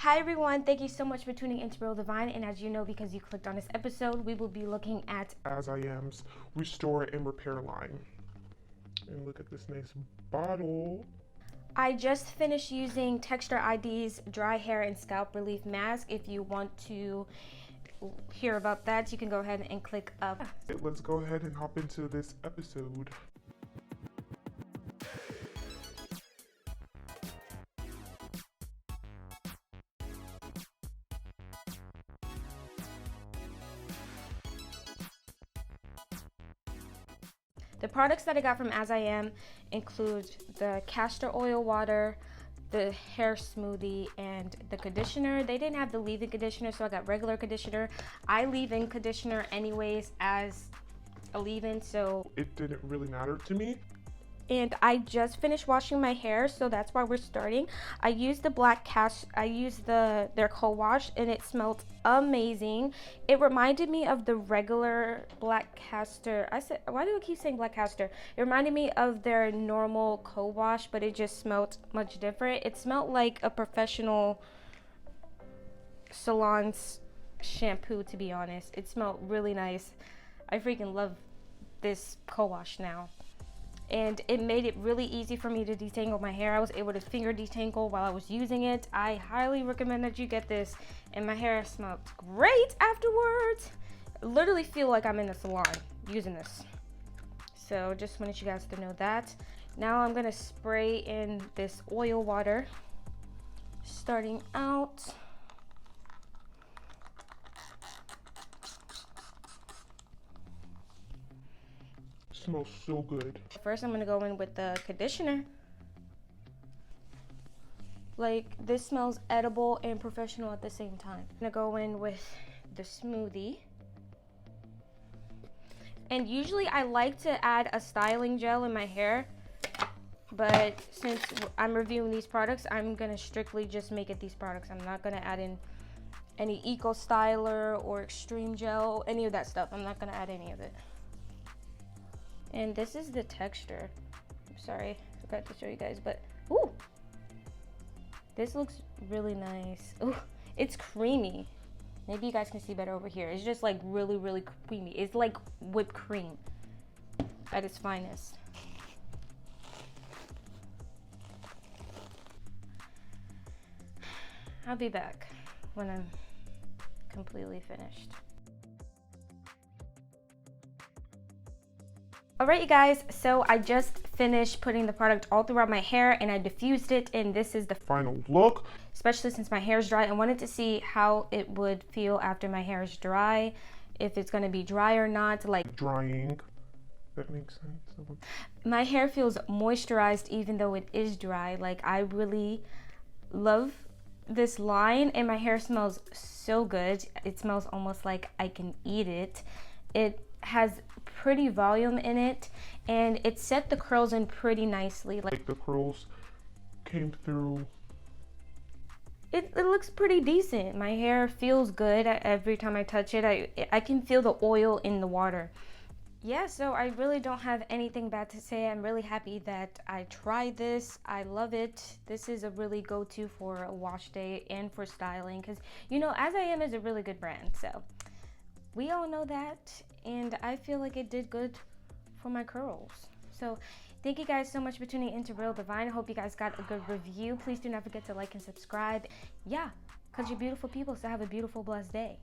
Hi everyone, thank you so much for tuning into Divyne, and as you know, because you clicked on this episode, we will be looking at As I Am's Restore and Repair line. And look at this nice bottle. I just finished using Texture ID's dry hair and scalp relief mask. If you want to hear about that, you can go ahead and click up. Let's go ahead and hop into this episode. The products that I got from As I Am include the castor oil water, the hair smoothie, and the conditioner. They didn't have the leave-in conditioner, so I got regular conditioner. I leave-in conditioner anyways as a leave-in, so it didn't really matter to me. And I just finished washing my hair, so that's why we're starting. I used the their co-wash, and it smelled amazing. It reminded me of the regular black castor. Why do I keep saying black castor? It reminded me of their normal co-wash, but it just smelled much different. It smelled like a professional salon's shampoo, to be honest. It smelled really nice. I freaking love this co-wash now. And it made it really easy for me to detangle my hair. I was able to finger detangle while I was using it. I highly recommend that you get this, and my hair smelled great afterwards. I literally feel like I'm in the salon using this. So just wanted you guys to know that. Now I'm gonna spray in this oil water, starting out. Smells so good. First, I'm gonna go in with the conditioner. Like, this smells edible and professional at the same time. I'm gonna go in with the smoothie. And usually I like to add a styling gel in my hair, but since I'm reviewing these products, I'm gonna strictly just make it these products. I'm not gonna add in any eco styler or extreme gel, any of that stuff. I'm not gonna add any of it. And this is the texture. I'm sorry, I forgot to show you guys, but ooh, this looks really nice. Ooh, it's creamy. Maybe you guys can see better over here. It's just like really, really creamy. It's like whipped cream at its finest. I'll be back when I'm completely finished. Alright you guys, so I just finished putting the product all throughout my hair and I diffused it, and this is the final look. Especially since my hair is dry, I wanted to see how it would feel after my hair is dry, if it's going to be dry or not. Like drying, that makes sense. My hair feels moisturized even though it is dry. Like, I really love this line, and my hair smells so good. It smells almost like I can eat it. It has pretty volume in it, and it set the curls in pretty nicely. Like the curls came through. It looks pretty decent. My hair feels good every time I touch it. I can feel the oil in the water. Yeah, so I really don't have anything bad to say. I'm really happy that I tried this. I love it. This is a really go-to for a wash day and for styling, because, you know, As I Am is a really good brand, so we all know that, and I feel like it did good for my curls. So thank you guys so much for tuning into Divyne. I hope you guys got a good review. Please do not forget to like and subscribe. Yeah, because you're beautiful people, so have a beautiful, blessed day.